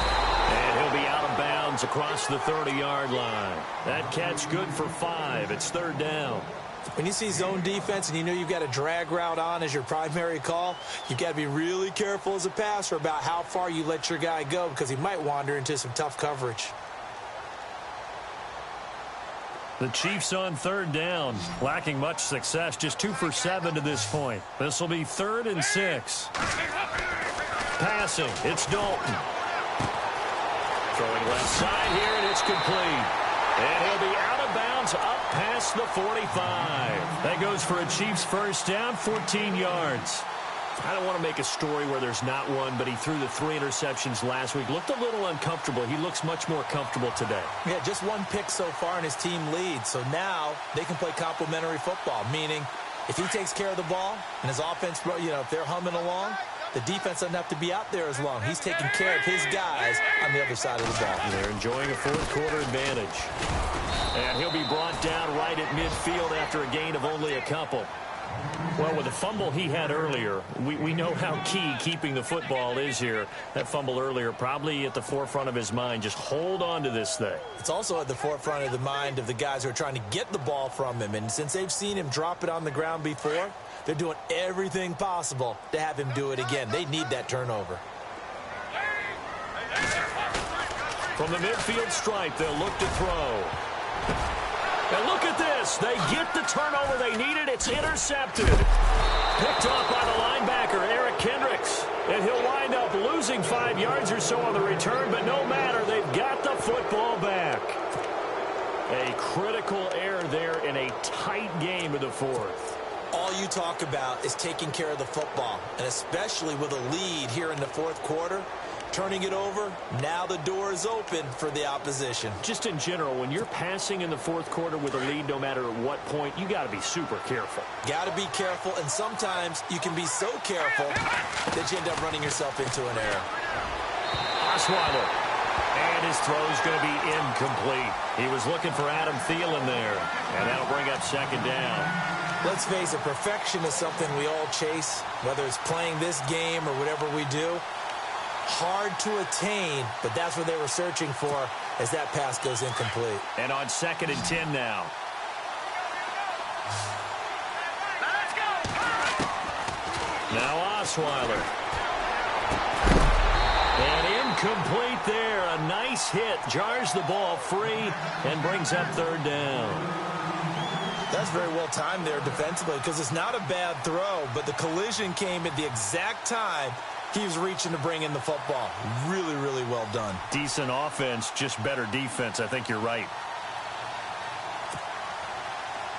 And he'll be out of bounds across the 30-yard line. That catch good for 5. It's third down. When you see zone defense and you know you've got a drag route on as your primary call, you've got to be really careful as a passer about how far you let your guy go because he might wander into some tough coverage. The Chiefs on third down, lacking much success, just 2 for 7 to this point. This will be 3rd and 6. Passing, it's Dalton. Throwing left side here, and it's complete. And he'll be out of bounds up past the 45. That goes for a Chiefs first down, 14 yards. I don't want to make a story where there's not one, but he threw the 3 interceptions last week. Looked a little uncomfortable. He looks much more comfortable today. Yeah, just 1 pick so far and his team leads. So now they can play complementary football, meaning if he takes care of the ball and his offense, if they're humming along, the defense doesn't have to be out there as long. He's taking care of his guys on the other side of the ball. They're enjoying a fourth-quarter advantage. And he'll be brought down right at midfield after a gain of only a couple. Well, with the fumble he had earlier, we know how key keeping the football is here. That fumble earlier probably at the forefront of his mind. Just hold on to this thing. It's also at the forefront of the mind of the guys who are trying to get the ball from him. And since they've seen him drop it on the ground before, they're doing everything possible to have him do it again. They need that turnover. From the midfield stripe, they'll look to throw. And look at this. They get the turnover they needed. It's intercepted. Picked off by the linebacker, Eric Kendricks. And he'll wind up losing 5 yards or so on the return, but no matter, they've got the football back. A critical error there in a tight game in the 4th. All you talk about is taking care of the football, and especially with a lead here in the 4th quarter. Turning it over, now the door is open for the opposition. Just in general, when you're passing in the 4th quarter with a lead, no matter at what point, you got to be super careful. Got to be careful, and sometimes you can be so careful that you end up running yourself into an error. Osweiler. And his throw's going to be incomplete. He was looking for Adam Thielen there, and that'll bring up second down. Let's face it, perfection is something we all chase, whether it's playing this game or whatever we do. Hard to attain, but that's what they were searching for as that pass goes incomplete. And on 2nd and 10 now. Now Osweiler. And incomplete there. A nice hit. Jars the ball free and brings up 3rd down. That's very well timed there defensively because it's not a bad throw, but the collision came at the exact time he was reaching to bring in the football. Really, really well done. Decent offense, just better defense. I think you're right.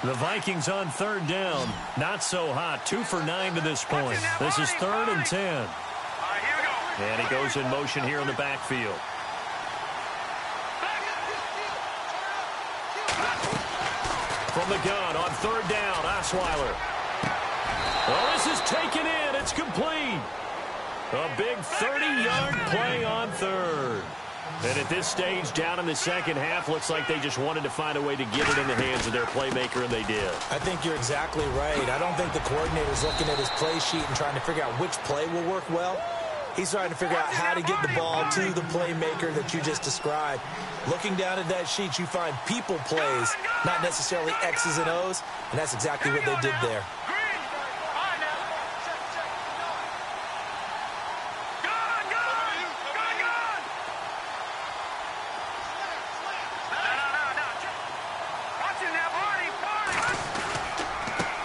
The Vikings on 3rd down. Not so hot. 2 for 9 to this point. This is 3rd and 10. All right, here we go. And he goes in motion here in the backfield. From the gun on third down, Osweiler. Oh, this is taken in. It's complete. A big 30-yard play on third. And at this stage, down in the second half, looks like they just wanted to find a way to get it in the hands of their playmaker, and they did. I think you're exactly right. I don't think the coordinator's looking at his play sheet and trying to figure out which play will work well. He's trying to figure out how to get the ball to the playmaker that you just described. Looking down at that sheet, you find people plays, not necessarily X's and O's, and that's exactly what they did there.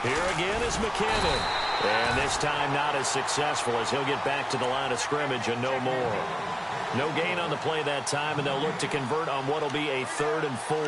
Here again is McKinnon. And this time not as successful as he'll get back to the line of scrimmage and no more. No gain on the play that time, and they'll look to convert on what will be a 3rd and 4.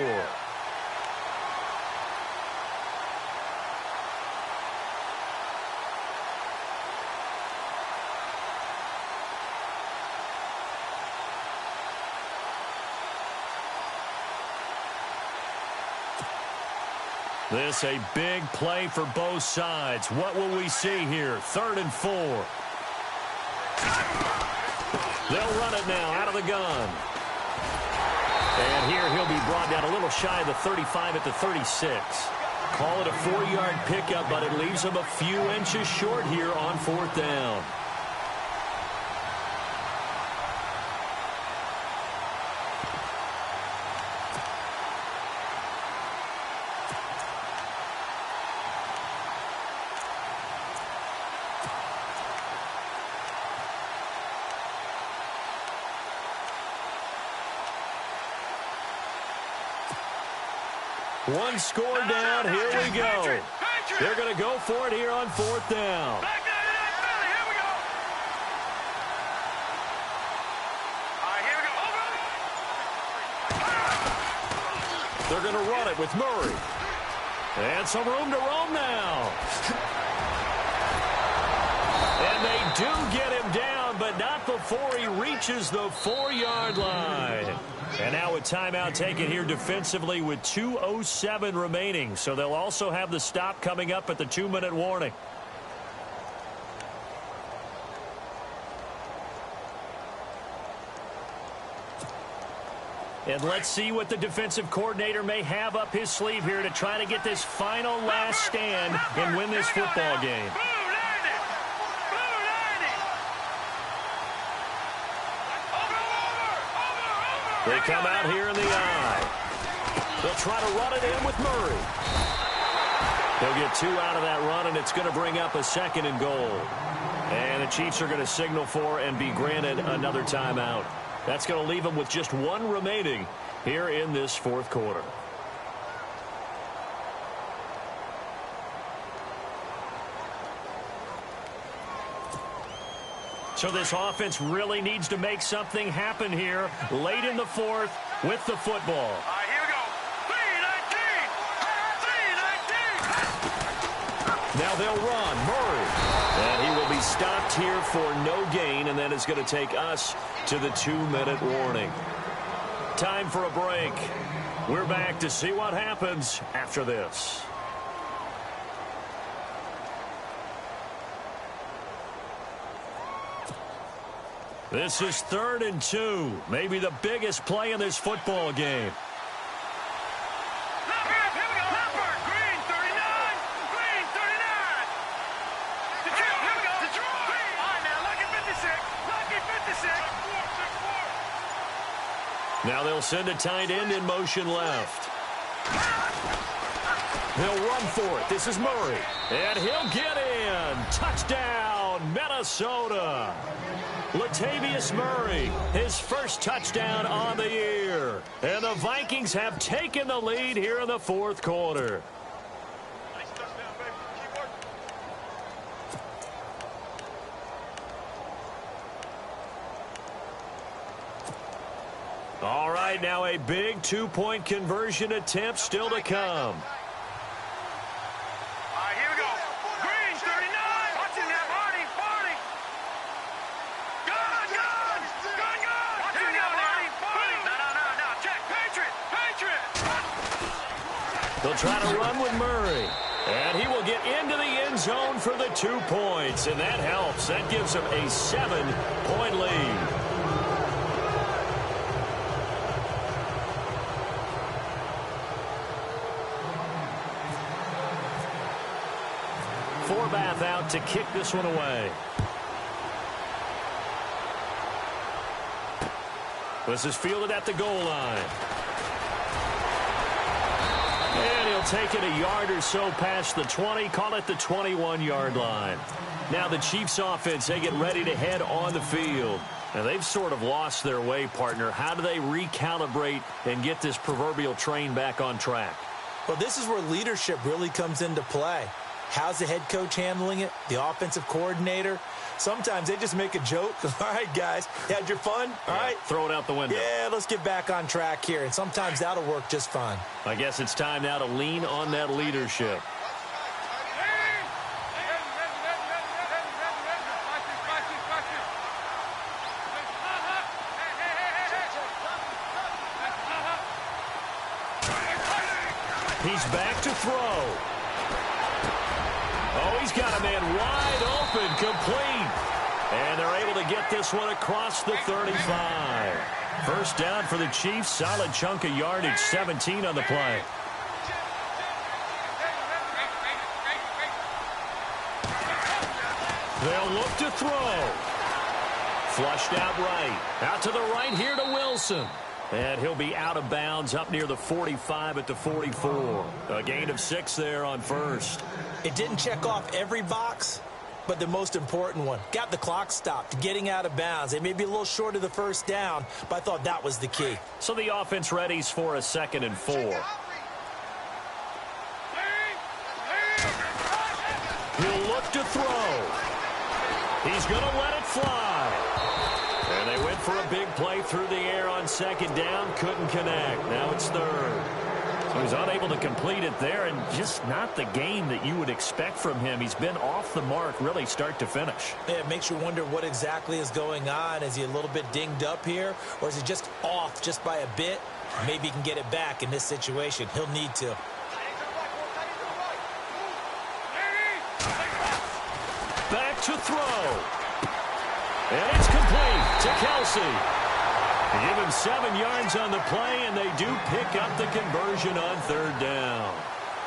This a big play for both sides. What will we see here? 3rd and 4. They'll run it now out of the gun. And here he'll be brought down a little shy of the 35 at the 36. Call it a 4-yard pickup, but it leaves him a few inches short here on 4th down. One score down. Here we go. They're going to go for it here on 4th down. They're going to run it with Murray. And some room to roam now. And they do get him down, but not before he reaches the 4-yard line. And now a timeout taken here defensively with 2:07 remaining. So they'll also have the stop coming up at the 2-minute warning. And let's see what the defensive coordinator may have up his sleeve here to try to get this final last stand and win this football game. They come out here in the eye. They'll try to run it in with Murray. They'll get 2 out of that run, and it's going to bring up a 2nd and goal. And the Chiefs are going to signal for and be granted another timeout. That's going to leave them with just 1 remaining here in this 4th quarter. So this offense really needs to make something happen here late in the 4th with the football. All right, here we go. 3-19. Now they'll run. Murray. And he will be stopped here for no gain, and that is going to take us to the 2-minute warning. Time for a break. We're back to see what happens after this. This is 3rd and 2. Maybe the biggest play in this football game. Now they'll send a tight end in motion left. They'll run for it. This is Murray. And he'll get in. Touchdown, Minnesota. Latavius Murray, his first touchdown on the year. And the Vikings have taken the lead here in the 4th quarter. Nice touchdown, baby. Keep working. All right, now a big 2-point conversion attempt still to come. They'll try to run with Murray. And he will get into the end zone for the 2 points. And that helps. That gives him a 7-point lead. Forbath out to kick this one away. This is fielded at the goal line. And he'll take it a yard or so past the 20, call it the 21-yard line. Now the Chiefs offense, they get ready to head on the field. Now they've sort of lost their way, partner. How do they recalibrate and get this proverbial train back on track? Well, this is where leadership really comes into play. How's the head coach handling it? The offensive coordinator? Sometimes they just make a joke. All right, guys, you had your fun? All right. Throw it out the window. Yeah, let's get back on track here. And sometimes that'll work just fine. I guess it's time now to lean on that leadership. He's back to throw. Oh, he's got a man wide open, complete. And they're able to get this one across the 35. First down for the Chiefs. Solid chunk of yardage, 17 on the play. They'll look to throw. Flushed out right. Out to the right here to Wilson. And he'll be out of bounds up near the 45 at the 44. A gain of 6 there on first. It didn't check off every box, but the most important one. Got the clock stopped, getting out of bounds. They may be a little short of the first down, but I thought that was the key. So the offense readies for a 2nd and 4. He'll look to throw. He's going to let it fly. And they went for a big play through the air on 2nd down. Couldn't connect. Now it's 3rd. So he's unable to complete it there, and just not the game that you would expect from him. He's been off the mark really start to finish. Yeah, it makes you wonder what exactly is going on. Is he a little bit dinged up here, or is he just off just by a bit? Maybe he can get it back in this situation. He'll need to. Back to throw. And it's complete to Kelsey. Give him 7 yards on the play, and they do pick up the conversion on 3rd down.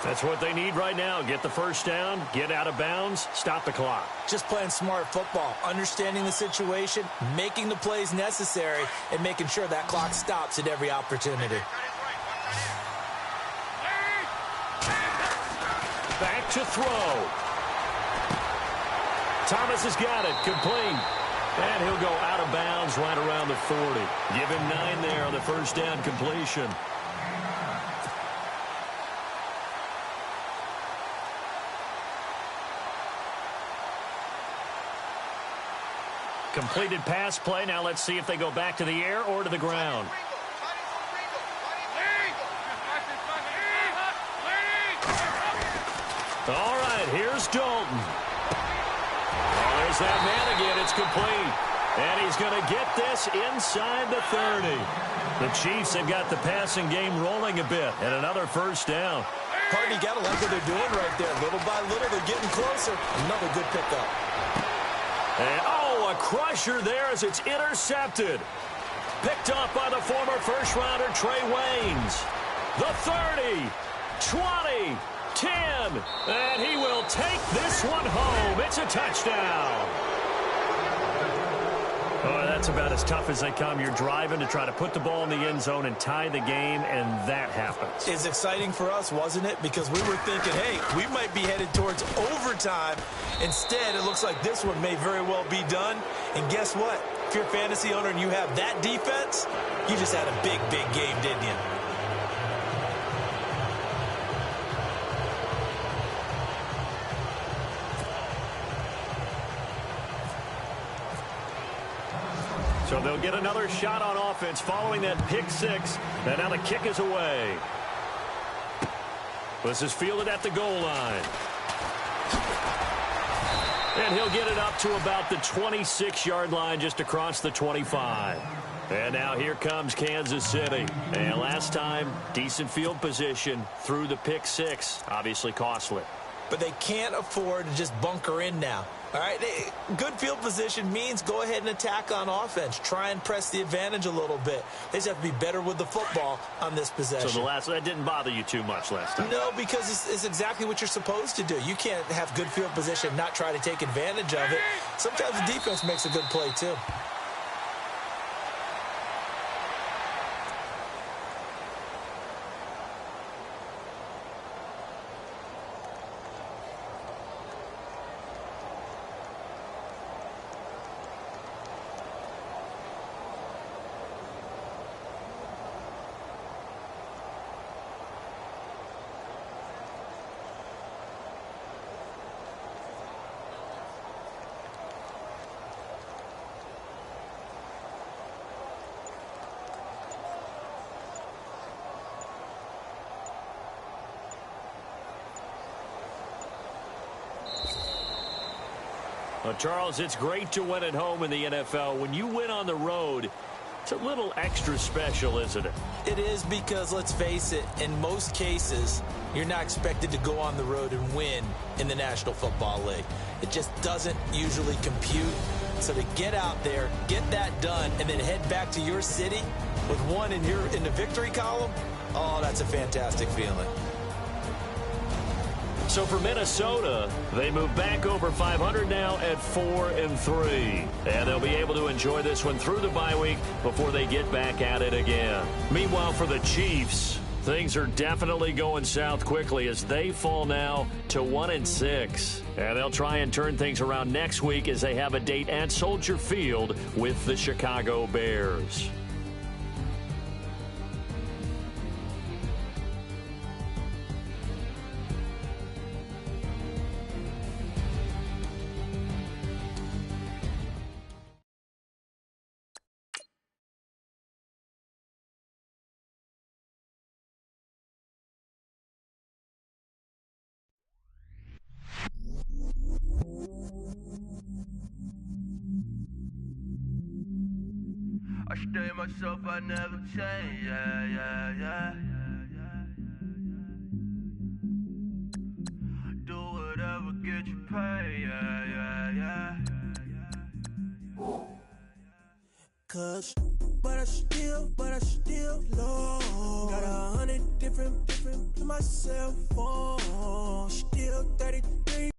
That's what they need right now. Get the first down, get out of bounds, stop the clock. Just playing smart football, understanding the situation, making the plays necessary, and making sure that clock stops at every opportunity. Back to throw. Thomas has got it, complete. And he'll go out of bounds right around the 40. Give him 9 there on the first down completion. Completed pass play. Now let's see if they go back to the air or to the ground. All right, here's Dalton. There's that man again. It's complete. And he's going to get this inside the 30. The Chiefs have got the passing game rolling a bit. And another first down. Hardy, you got to like what they're doing right there. Little by little, they're getting closer. Another good pickup. And, oh, a crusher there as it's intercepted. Picked off by the former first-rounder Trey Waynes. The 30, 20, 10, and he will take this one home. It's a touchdown. Oh, that's about as tough as they come. You're driving to try to put the ball in the end zone and tie the game, and that happens. It's exciting for us, wasn't it? Because we were thinking, hey, we might be headed towards overtime. Instead, it looks like this one may very well be done. And guess what? If you're a fantasy owner and you have that defense, you just had a big, big game, didn't you? So they'll get another shot on offense following that pick 6. And now the kick is away. This is fielded at the goal line. And he'll get it up to about the 26-yard line just across the 25. And now here comes Kansas City. And last time, decent field position through the pick six. Obviously costly. But they can't afford to just bunker in now. All right, good field position means go ahead and attack on offense. Try and press the advantage a little bit. They just have to be better with the football on this possession. So that didn't bother you too much last time? No, because it's exactly what you're supposed to do. You can't have good field position, not try to take advantage of it. Sometimes the defense makes a good play too. Well, Charles, it's great to win at home in the NFL. When you win on the road, it's a little extra special, isn't it? It is, because let's face it, in most cases, you're not expected to go on the road and win in the National Football League. It just doesn't usually compute. So to get out there, get that done, and then head back to your city with one in the victory column, oh, that's a fantastic feeling. So for Minnesota, they move back over 500 now at 4-3. And they'll be able to enjoy this one through the bye week before they get back at it again. Meanwhile, for the Chiefs, things are definitely going south quickly as they fall now to 1-6. And they'll try and turn things around next week as they have a date at Soldier Field with the Chicago Bears. I stay myself, I never change, yeah. Do whatever, get you paid, yeah. Cause, but I still low. Got 100 different to myself on. Still 33.